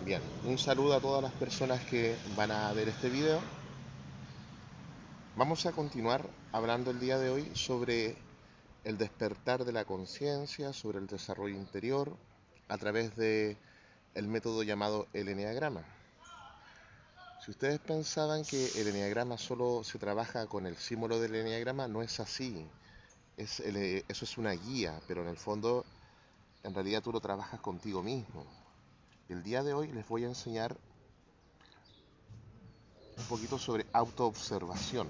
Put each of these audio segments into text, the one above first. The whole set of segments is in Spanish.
Bien, un saludo a todas las personas que van a ver este video. Vamos a continuar hablando el día de hoy sobre el despertar de la conciencia, sobre el desarrollo interior a través de el método llamado el eneagrama. Si ustedes pensaban que el eneagrama solo se trabaja con el símbolo del eneagrama, no es así. Eso es una guía, pero en el fondo, en realidad tú lo trabajas contigo mismo. El día de hoy les voy a enseñar un poquito sobre autoobservación,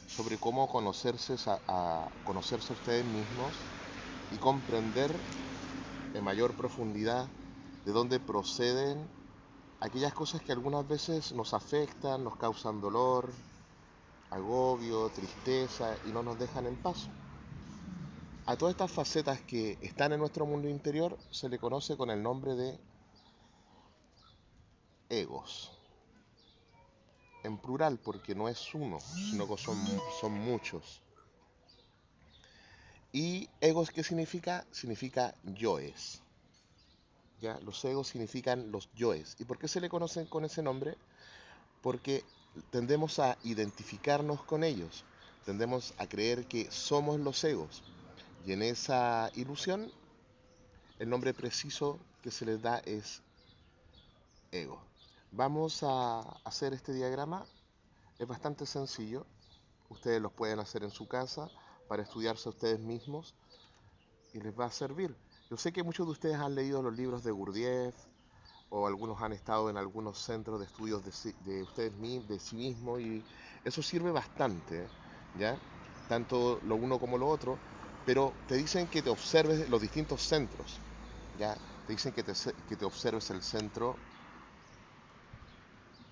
sobre cómo conocerse a ustedes mismos y comprender en mayor profundidad de dónde proceden aquellas cosas que algunas veces nos afectan, nos causan dolor, agobio, tristeza y no nos dejan en paz. A todas estas facetas que están en nuestro mundo interior se le conoce con el nombre de egos. En plural, porque no es uno, sino que son muchos. Y egos, ¿qué significa? Significa yoes. ¿Ya? Los egos significan los yoes. ¿Y por qué se le conocen con ese nombre? Porque tendemos a identificarnos con ellos. Tendemos a creer que somos los egos. Y en esa ilusión, el nombre preciso que se les da es ego. Vamos a hacer este diagrama. Es bastante sencillo. Ustedes los pueden hacer en su casa para estudiarse a ustedes mismos y les va a servir. Yo sé que muchos de ustedes han leído los libros de Gurdjieff o algunos han estado en algunos centros de estudios de ustedes mismos, de sí mismos, y eso sirve bastante, ¿ya? Tanto lo uno como lo otro, pero te dicen que te observes los distintos centros, ¿ya? Te dicen que te observes el centro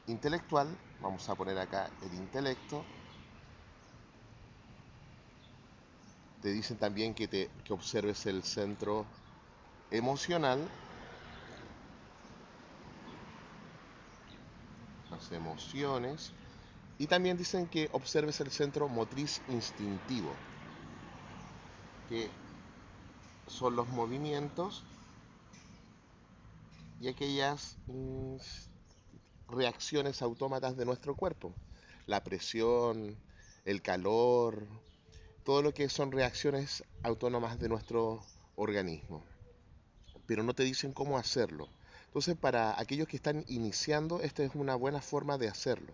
intelectual, vamos a poner acá el intelecto. Te dicen también que observes el centro emocional, las emociones, y también dicen que observes el centro motriz instintivo, que son los movimientos y aquellas reacciones autómatas de nuestro cuerpo. La presión, el calor, todo lo que son reacciones autónomas de nuestro organismo. Pero no te dicen cómo hacerlo. Entonces, para aquellos que están iniciando, esta es una buena forma de hacerlo.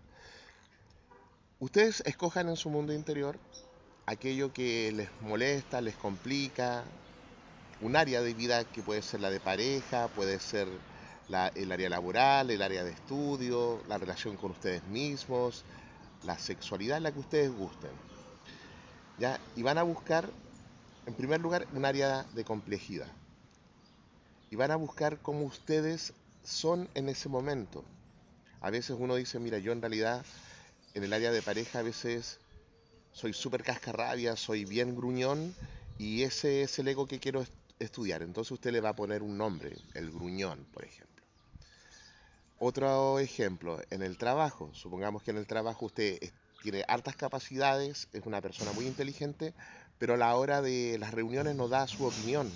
Ustedes escojan en su mundo interior aquello que les molesta, les complica, un área de vida que puede ser la de pareja, puede ser el área laboral, el área de estudio, la relación con ustedes mismos, la sexualidad, la que ustedes gusten. ¿Ya? Y van a buscar, en primer lugar, un área de complejidad. Y van a buscar cómo ustedes son en ese momento. A veces uno dice, mira, yo en realidad en el área de pareja a veces soy súper cascarrabia, soy bien gruñón y ese es el ego que quiero estudiar. Entonces usted le va a poner un nombre, el gruñón, por ejemplo. Otro ejemplo, en el trabajo. Supongamos que en el trabajo usted tiene altas capacidades, es una persona muy inteligente, pero a la hora de las reuniones no da su opinión.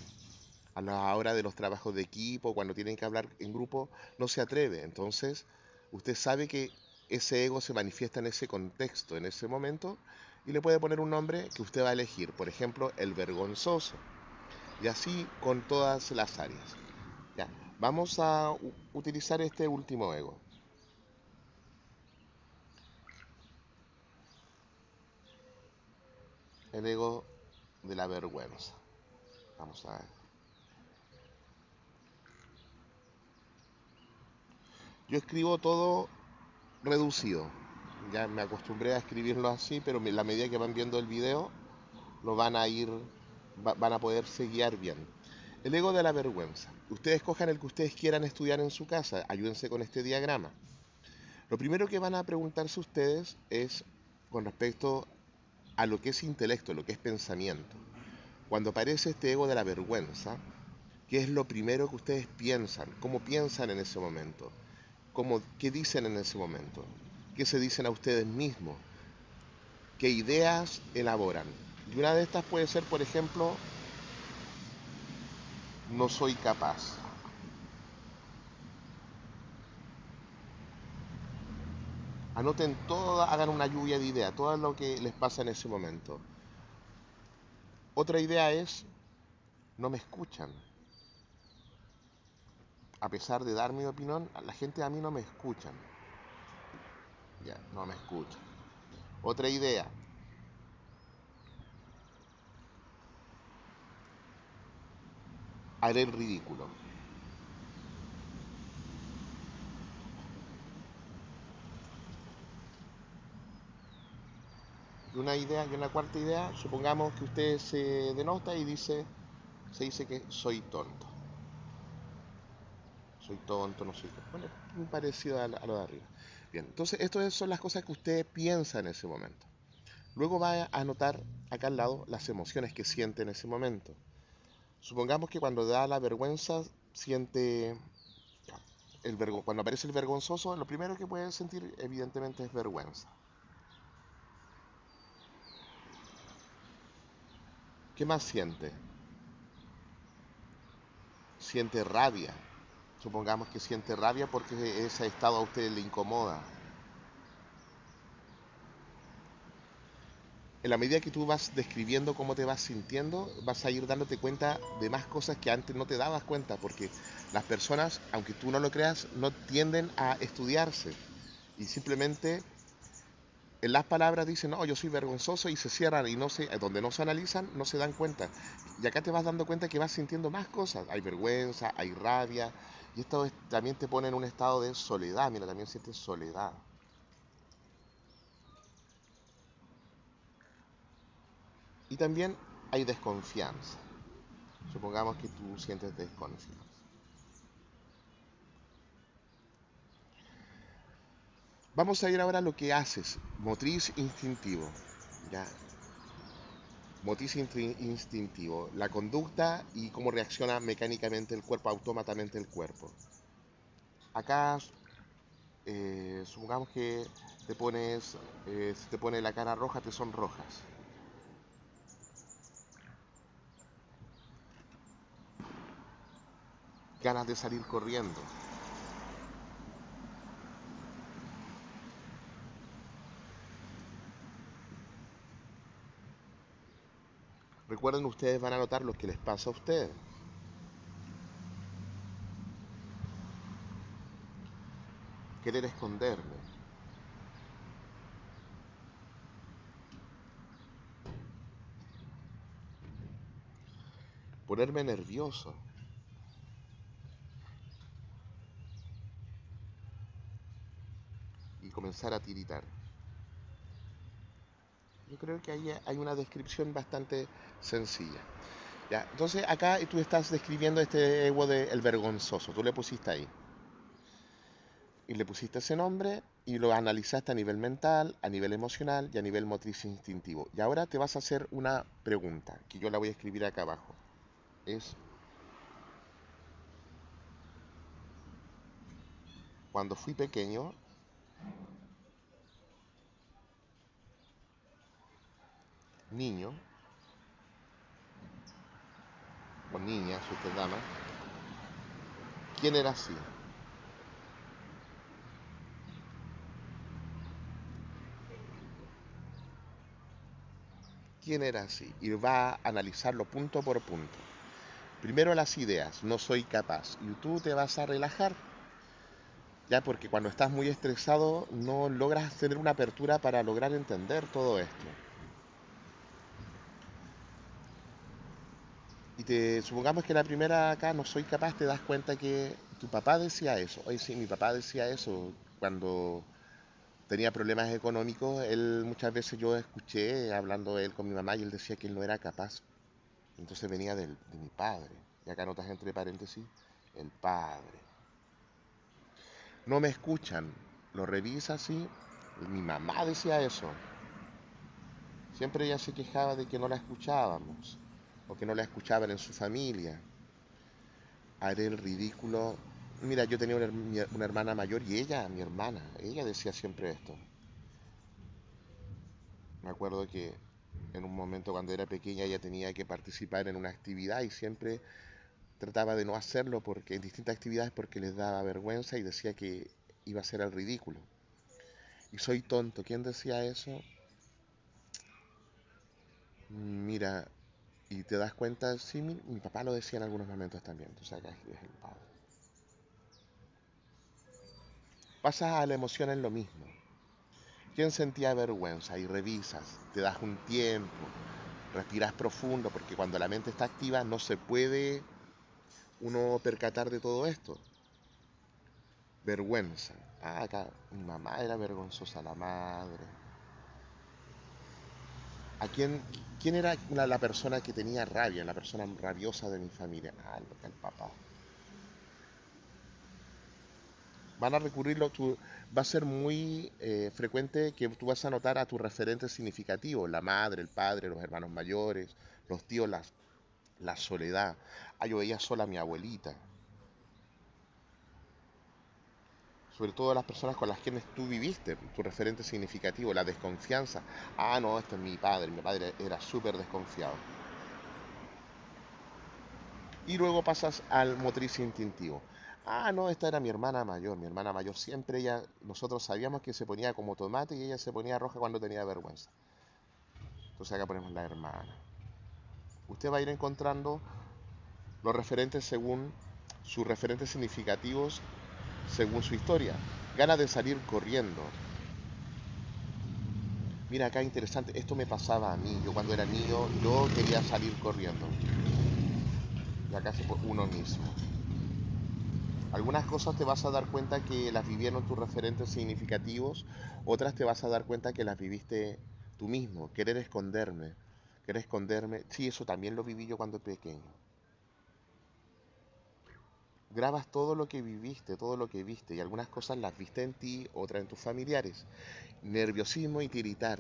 A la hora de los trabajos de equipo, cuando tienen que hablar en grupo, no se atreve. Entonces, usted sabe que ese ego se manifiesta en ese contexto, en ese momento, y le puede poner un nombre que usted va a elegir. Por ejemplo, el vergonzoso. Y así con todas las áreas. Ya, vamos a utilizar este último ego. El ego de la vergüenza. Vamos a ver. Yo escribo todo reducido. Ya me acostumbré a escribirlo así, pero a la medida que van viendo el video, lo van a van a poderse guiar bien. El ego de la vergüenza. Ustedes cojan el que ustedes quieran estudiar en su casa. Ayúdense con este diagrama. Lo primero que van a preguntarse ustedes es con respecto a lo que es intelecto, lo que es pensamiento. Cuando aparece este ego de la vergüenza, ¿qué es lo primero que ustedes piensan? ¿Cómo piensan en ese momento? ¿Qué dicen en ese momento? ¿Qué se dicen a ustedes mismos? ¿Qué ideas elaboran? Y una de estas puede ser, por ejemplo, no soy capaz. Anoten todo, hagan una lluvia de ideas, todo lo que les pasa en ese momento. Otra idea es, no me escuchan. A pesar de dar mi opinión, la gente a mí no me escuchan. Ya, no me escuchan. Otra idea, haré el ridículo. Y una cuarta idea, supongamos que usted se denota y se dice que soy tonto. Soy tonto, no soy tonto. Bueno, muy parecido a lo de arriba. Bien, entonces estas son las cosas que usted piensa en ese momento. Luego va a anotar acá al lado las emociones que siente en ese momento. Supongamos que cuando da la vergüenza siente cuando aparece el vergonzoso, lo primero que puede sentir evidentemente es vergüenza. ¿Qué más siente? Siente rabia. Supongamos que siente rabia porque ese estado a usted le incomoda. En la medida que tú vas describiendo cómo te vas sintiendo, vas a ir dándote cuenta de más cosas que antes no te dabas cuenta, porque las personas, aunque tú no lo creas, no tienden a estudiarse y simplemente en las palabras dicen, no, yo soy vergonzoso y se cierran y no se, donde no se analizan, no se dan cuenta. Y acá te vas dando cuenta que vas sintiendo más cosas. Hay vergüenza, hay rabia y esto también te pone en un estado de soledad. Mira, también sientes soledad. Y también hay desconfianza. Supongamos que tú sientes desconfianza. Vamos a ir ahora a lo que haces, motriz instintivo. ¿Ya? Motriz instintivo, la conducta y cómo reacciona mecánicamente el cuerpo, automáticamente el cuerpo. Acá, supongamos que te pones, si te pone la cara roja, te sonrojas. Ganas de salir corriendo. Recuerden, ustedes van a notar lo que les pasa a ustedes. Querer esconderme. Ponerme nervioso. Y comenzar a tiritar. Yo creo que ahí hay una descripción bastante sencilla. ¿Ya? Entonces acá tú estás describiendo este ego del vergonzoso. Tú le pusiste ahí. Y le pusiste ese nombre y lo analizaste a nivel mental, a nivel emocional y a nivel motriz instintivo. Y ahora te vas a hacer una pregunta, que yo la voy a escribir acá abajo. Es, cuando fui pequeño, niño, o niña, si usted dama, ¿quién era así? ¿Quién era así? Y va a analizarlo punto por punto. Primero las ideas, no soy capaz. Y tú te vas a relajar, ya porque cuando estás muy estresado no logras tener una apertura para lograr entender todo esto. Y supongamos que la primera acá, no soy capaz, te das cuenta que tu papá decía eso. Oye, sí, mi papá decía eso cuando tenía problemas económicos. Él muchas veces yo escuché hablando él con mi mamá y él decía que él no era capaz. Entonces venía de mi padre. Y acá notas entre paréntesis, el padre. No me escuchan. Lo revisa así. Mi mamá decía eso. Siempre ella se quejaba de que no la escuchábamos. O que no la escuchaban en su familia. Haré el ridículo. Mira, yo tenía una hermana mayor y ella, mi hermana, ella decía siempre esto. Me acuerdo que en un momento cuando era pequeña ella tenía que participar en una actividad y siempre trataba de no hacerlo porque en distintas actividades porque les daba vergüenza y decía que iba a ser el ridículo. Y soy tonto. ¿Quién decía eso? Mira, y te das cuenta, sí, mi papá lo decía en algunos momentos también. Tú sabes que es el padre. Pasas a la emoción en lo mismo. ¿Quién sentía vergüenza? Y revisas, te das un tiempo, respiras profundo, porque cuando la mente está activa no se puede uno percatar de todo esto. Vergüenza. Ah, acá mi mamá era vergonzosa, la madre. ¿A quién era la persona que tenía rabia, la persona rabiosa de mi familia? Ah, el papá. Van a recurrirlo, va a ser muy frecuente que tú vas a notar a tus referentes significativos, la madre, el padre, los hermanos mayores, los tíos, la soledad. Ah, yo veía sola a mi abuelita. Sobre todo las personas con las quienes tú viviste, tu referente significativo, la desconfianza. Ah, no, este es mi padre era súper desconfiado. Y luego pasas al motriz instintivo. Ah, no, esta era mi hermana mayor siempre ella, nosotros sabíamos que se ponía como tomate y ella se ponía roja cuando tenía vergüenza. Entonces acá ponemos la hermana. Usted va a ir encontrando los referentes según sus referentes significativos, según su historia. Ganas de salir corriendo. Mira acá interesante, esto me pasaba a mí, yo cuando era niño, yo quería salir corriendo. Y acá se fue uno mismo. Algunas cosas te vas a dar cuenta que las vivieron tus referentes significativos, otras te vas a dar cuenta que las viviste tú mismo. Querer esconderme, sí, eso también lo viví yo cuando pequeño. Grabas todo lo que viviste, todo lo que viste, y algunas cosas las viste en ti, otras en tus familiares. Nerviosismo y tiritar.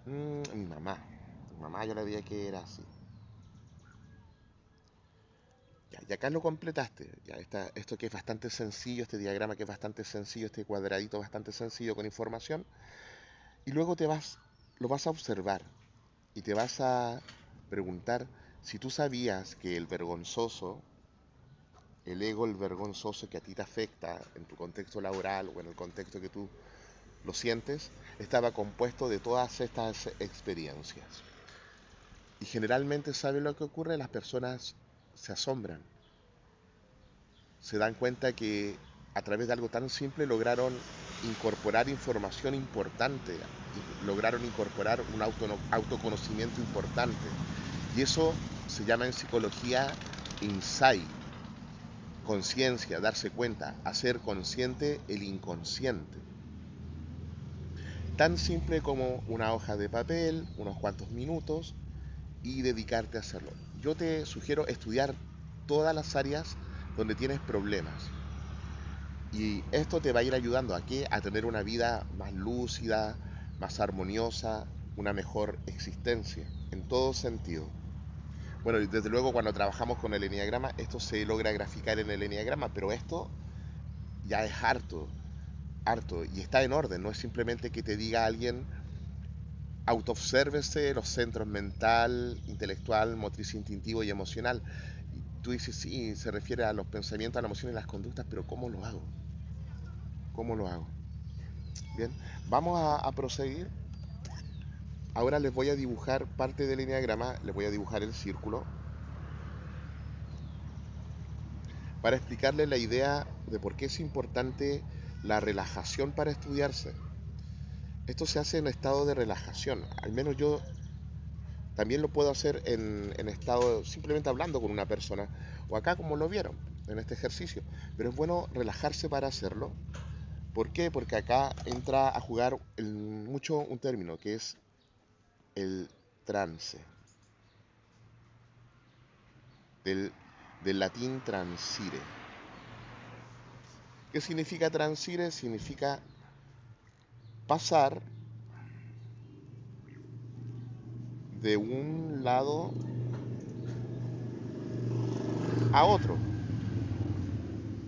Mi mamá yo la veía que era así. Ya, y acá lo completaste. Ya está, esto que es bastante sencillo, este diagrama que es bastante sencillo, este cuadradito bastante sencillo con información. Y luego lo vas a observar y te vas a preguntar si tú sabías que el vergonzoso, el ego, el vergonzoso que a ti te afecta en tu contexto laboral o en el contexto que tú lo sientes, estaba compuesto de todas estas experiencias. Y generalmente, ¿sabe lo que ocurre? Las personas se asombran, se dan cuenta que a través de algo tan simple lograron incorporar información importante, y lograron incorporar un autoconocimiento importante. Y eso se llama en psicología insight, conciencia, darse cuenta, hacer consciente el inconsciente. Tan simple como una hoja de papel, unos cuantos minutos y dedicarte a hacerlo. Yo te sugiero estudiar todas las áreas donde tienes problemas. Y esto te va a ir ayudando a qué? A tener una vida más lúcida, más armoniosa, una mejor existencia, en todo sentido. Bueno, y desde luego cuando trabajamos con el eneagrama, esto se logra graficar en el eneagrama, pero esto ya es harto, harto, y está en orden, no es simplemente que te diga alguien, autoobsérvese los centros mental, intelectual, motriz, instintivo y emocional. Y tú dices, sí, se refiere a los pensamientos, a las emociones y las conductas, pero ¿cómo lo hago? ¿Cómo lo hago? Bien, vamos a proseguir. Ahora les voy a dibujar parte del eneagrama, les voy a dibujar el círculo para explicarles la idea de por qué es importante la relajación para estudiarse. Esto se hace en estado de relajación, al menos yo también lo puedo hacer en estado simplemente hablando con una persona o acá como lo vieron en este ejercicio, pero es bueno relajarse para hacerlo. ¿Por qué? Porque acá entra a jugar mucho un término que es el trance, del, del latín transire. ¿Qué significa transire? Significa pasar de un lado a otro,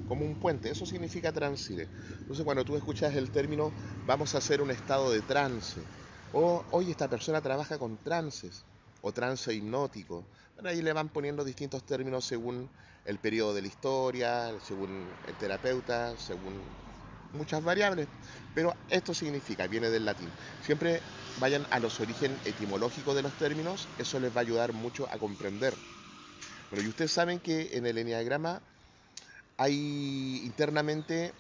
como un puente. Eso significa transire. Entonces, cuando tú escuchas el término, vamos a hacer un estado de trance. O, oye, esta persona trabaja con trances, o trance hipnótico. Bueno, ahí le van poniendo distintos términos según el periodo de la historia, según el terapeuta, según muchas variables, pero esto significa, viene del latín. Siempre vayan a los orígenes etimológicos de los términos, eso les va a ayudar mucho a comprender. Bueno, y ustedes saben que en el eneagrama hay internamente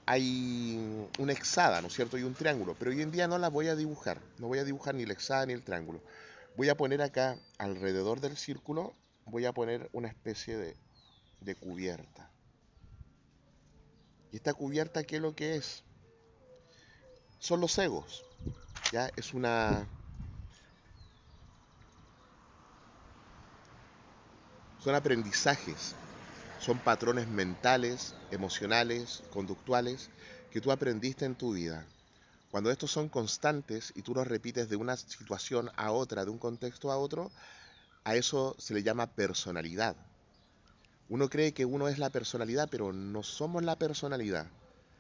hay una hexada, ¿no es cierto? Y un triángulo, pero hoy en día no la voy a dibujar, no voy a dibujar ni la hexada ni el triángulo. Voy a poner acá, alrededor del círculo, voy a poner una especie de cubierta. ¿Y esta cubierta qué es lo que es? Son los egos, ¿ya? Son aprendizajes, son patrones mentales, emocionales, conductuales que tú aprendiste en tu vida. Cuando estos son constantes y tú los repites de una situación a otra, de un contexto a otro, a eso se le llama personalidad. Uno cree que uno es la personalidad, pero no somos la personalidad.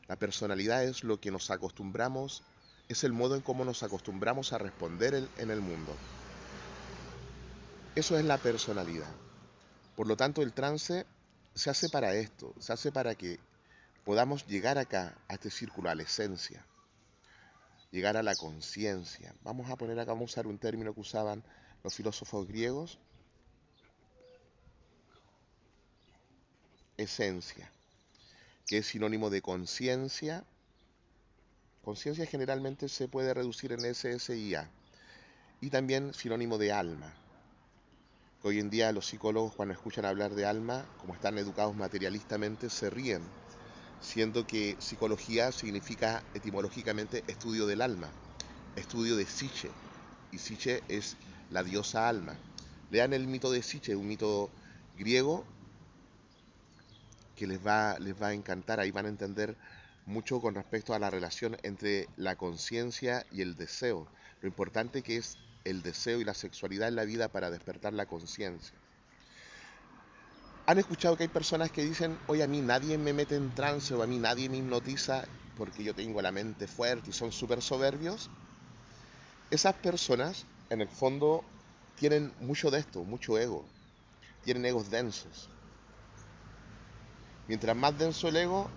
La personalidad es lo que nos acostumbramos, es el modo en cómo nos acostumbramos a responder en el mundo. Eso es la personalidad. Por lo tanto, el trance se hace para esto, se hace para que podamos llegar acá, a este círculo, a la esencia, llegar a la conciencia. Vamos a poner acá, vamos a usar un término que usaban los filósofos griegos, esencia, que es sinónimo de conciencia. Conciencia generalmente se puede reducir en S, S y A. Y también sinónimo de alma. Hoy en día los psicólogos cuando escuchan hablar de alma, como están educados materialistamente, se ríen, siendo que psicología significa etimológicamente estudio del alma, estudio de Psiche, y Psiche es la diosa alma. Lean el mito de Psiche, un mito griego que les va a encantar, ahí van a entender mucho con respecto a la relación entre la conciencia y el deseo, lo importante que es el deseo y la sexualidad en la vida para despertar la conciencia. ¿Han escuchado que hay personas que dicen, oye, a mí nadie me mete en trance o a mí nadie me hipnotiza porque yo tengo la mente fuerte y son súper soberbios? Esas personas, en el fondo, tienen mucho de esto, mucho ego, tienen egos densos. Mientras más denso el ego,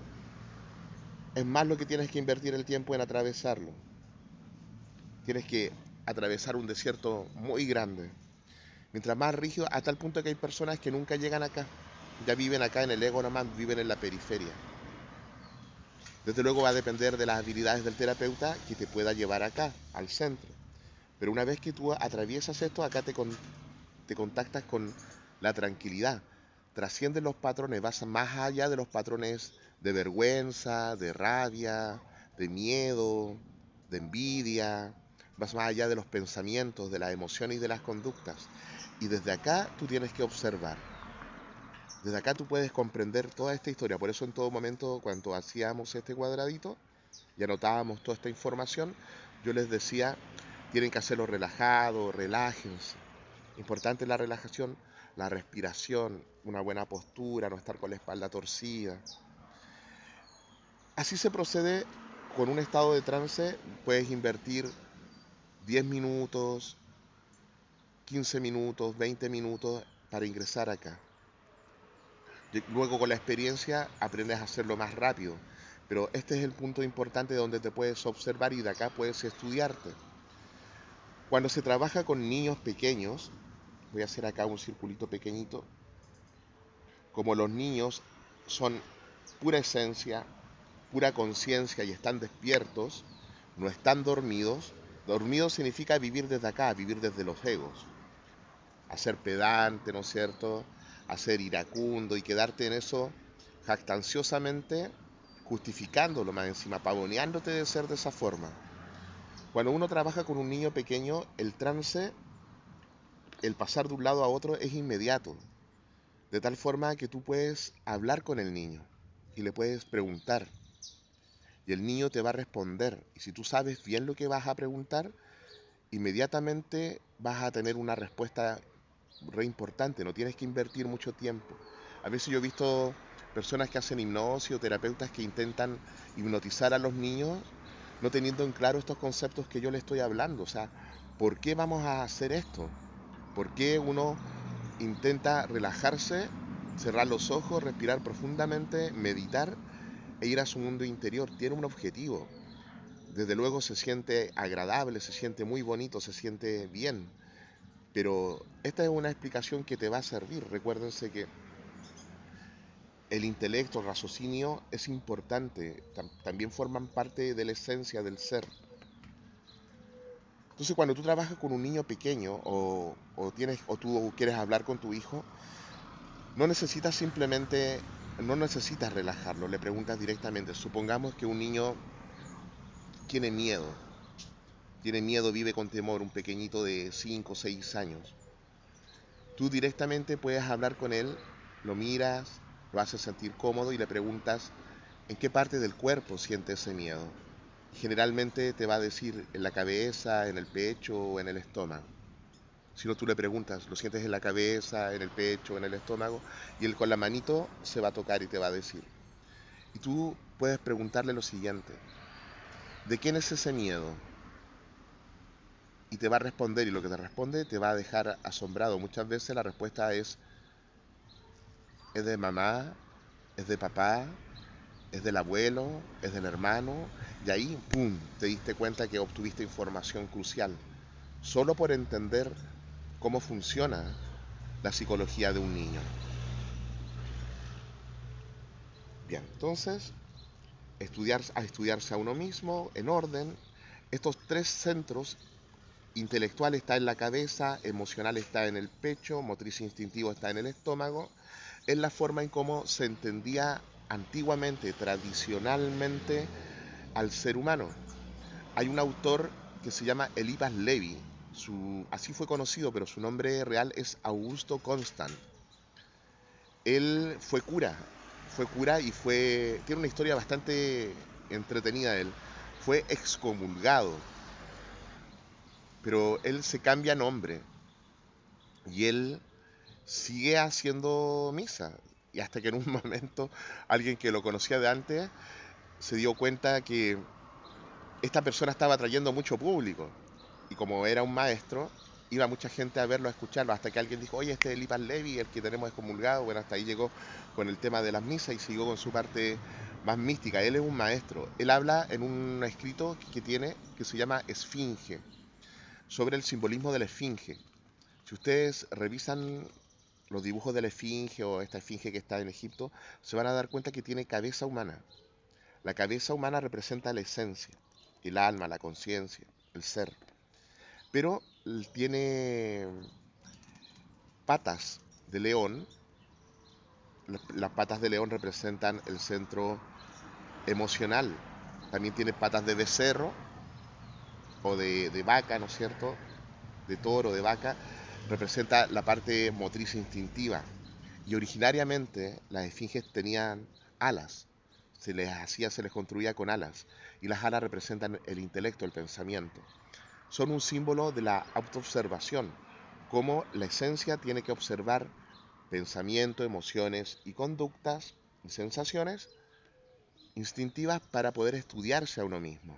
es más lo que tienes que invertir el tiempo en atravesarlo. Tienes que atravesar un desierto muy grande. Mientras más rígido, hasta el punto que hay personas que nunca llegan acá. Ya viven acá en el ego nomás, viven en la periferia. Desde luego va a depender de las habilidades del terapeuta que te pueda llevar acá, al centro. Pero una vez que tú atraviesas esto, acá te contactas con la tranquilidad. Trascienden los patrones, vas más allá de los patrones de vergüenza, de rabia, de miedo, de envidia. Vas más allá de los pensamientos, de las emociones y de las conductas. Y desde acá tú tienes que observar. Desde acá tú puedes comprender toda esta historia. Por eso en todo momento, cuando hacíamos este cuadradito y anotábamos toda esta información, yo les decía, tienen que hacerlo relajado, relájense. Importante la relajación, la respiración, una buena postura, no estar con la espalda torcida. Así se procede con un estado de trance. Puedes invertir 10 minutos, 15 minutos, 20 minutos para ingresar acá. Luego con la experiencia aprendes a hacerlo más rápido. Pero este es el punto importante donde te puedes observar y de acá puedes estudiarte. Cuando se trabaja con niños pequeños, voy a hacer acá un circulito pequeñito, como los niños son pura esencia, pura conciencia y están despiertos, no están dormidos. Dormido significa vivir desde acá, vivir desde los egos, hacer pedante, ¿no es cierto? Hacer iracundo y quedarte en eso jactanciosamente, justificándolo más encima, pavoneándote de ser de esa forma. Cuando uno trabaja con un niño pequeño, el trance, el pasar de un lado a otro es inmediato, de tal forma que tú puedes hablar con el niño y le puedes preguntar y el niño te va a responder. Y si tú sabes bien lo que vas a preguntar, inmediatamente vas a tener una respuesta re importante, no tienes que invertir mucho tiempo. A veces yo he visto personas que hacen hipnosis o terapeutas que intentan hipnotizar a los niños no teniendo en claro estos conceptos que yo le estoy hablando. O sea, ¿por qué vamos a hacer esto? ¿Por qué uno intenta relajarse, cerrar los ojos, respirar profundamente, meditar e ir a su mundo interior. Tiene un objetivo. Desde luego se siente agradable, se siente muy bonito, se siente bien. Pero esta es una explicación que te va a servir. Recuérdense que el intelecto, el raciocinio es importante. También forman parte de la esencia del ser. Entonces cuando tú trabajas con un niño pequeño o tú quieres hablar con tu hijo, no necesitas simplemente, no necesitas relajarlo, le preguntas directamente. Supongamos que un niño tiene miedo, vive con temor, un pequeñito de 5 o 6 años. Tú directamente puedes hablar con él, lo miras, lo haces sentir cómodo y le preguntas en qué parte del cuerpo siente ese miedo. Generalmente te va a decir en la cabeza, en el pecho o en el estómago. Si no, tú le preguntas, ¿lo sientes en la cabeza, en el pecho, en el estómago? Y él con la manito se va a tocar y te va a decir. Y tú puedes preguntarle lo siguiente, ¿de quién es ese miedo? Y te va a responder, y lo que te responde te va a dejar asombrado. Muchas veces la respuesta es de mamá, es de papá, es del abuelo, es del hermano, y ahí, ¡pum!, te diste cuenta que obtuviste información crucial, solo por entender cómo funciona la psicología de un niño. Bien, entonces, estudiarse a uno mismo en orden. Estos tres centros: intelectual está en la cabeza, emocional está en el pecho, motriz instintivo está en el estómago. Es la forma en cómo se entendía antiguamente, tradicionalmente, al ser humano. Hay un autor que se llama Eliphas Levi, así fue conocido, pero su nombre real es Augusto Constant. Él fue cura y tiene una historia bastante entretenida. Él fue excomulgado, pero él se cambia nombre y él sigue haciendo misa. Y hasta que en un momento alguien que lo conocía de antes se dio cuenta que esta persona estaba trayendo mucho público. Y como era un maestro, iba mucha gente a verlo, a escucharlo, hasta que alguien dijo, oye, este es Eliphas Levi, el que tenemos excomulgado. Bueno, hasta ahí llegó con el tema de las misas y siguió con su parte más mística. Él es un maestro. Él habla en un escrito que tiene, que se llama Esfinge, sobre el simbolismo de la esfinge. Si ustedes revisan los dibujos de la esfinge o esta esfinge que está en Egipto, se van a dar cuenta que tiene cabeza humana. La cabeza humana representa la esencia, el alma, la conciencia, el ser. Pero tiene patas de león. Las patas de león representan el centro emocional. También tiene patas de becerro o de vaca, ¿no es cierto? De toro, de vaca. Representa la parte motriz instintiva. Y originariamente las esfinges tenían alas. Se les construía con alas. Y las alas representan el intelecto, el pensamiento. Son un símbolo de la autoobservación, cómo la esencia tiene que observar pensamiento, emociones y conductas y sensaciones instintivas para poder estudiarse a uno mismo.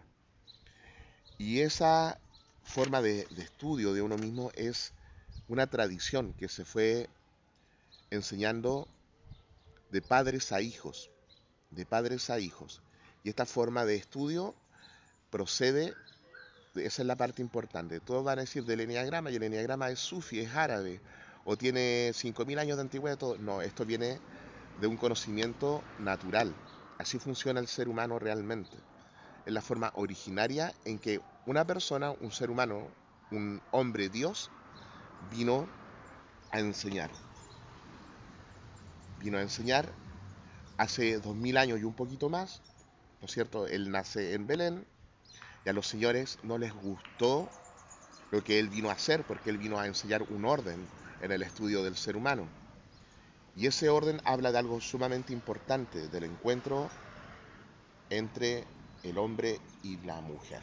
Y esa forma de estudio de uno mismo es una tradición que se fue enseñando de padres a hijos, de padres a hijos. Y esta forma de estudio procede, esa es la parte importante. Todos van a decir del enneagrama, y el enneagrama es sufi, es árabe, o tiene 5000 años de antigüedad. Todo. No, esto viene de un conocimiento natural. Así funciona el ser humano realmente. Es la forma originaria en que una persona, un ser humano, un hombre Dios, vino a enseñar. Vino a enseñar hace 2000 años y un poquito más, ¿no es cierto? Él nace en Belén y a los señores no les gustó lo que él vino a hacer, porque él vino a enseñar un orden en el estudio del ser humano. Y ese orden habla de algo sumamente importante, del encuentro entre el hombre y la mujer.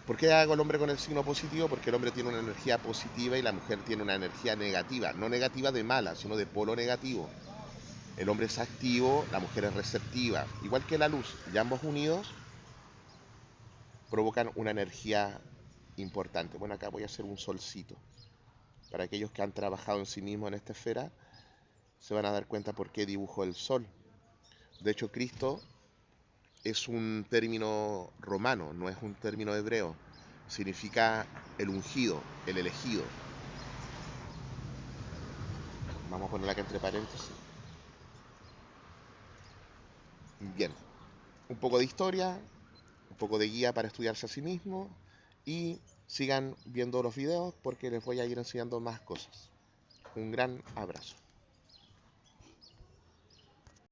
¿Por qué hago el hombre con el signo positivo? Porque el hombre tiene una energía positiva y la mujer tiene una energía negativa. No negativa de mala, sino de polo negativo. El hombre es activo, la mujer es receptiva. Igual que la luz, y ambos unidos provocan una energía importante. Bueno, acá voy a hacer un solcito. Para aquellos que han trabajado en sí mismos en esta esfera, se van a dar cuenta por qué dibujo el sol. De hecho, Cristo es un término romano, no es un término hebreo. Significa el ungido, el elegido. Vamos a ponerla acá entre paréntesis. Bien, un poco de historia, un poco de guía para estudiarse a sí mismo y sigan viendo los videos porque les voy a ir enseñando más cosas. Un gran abrazo.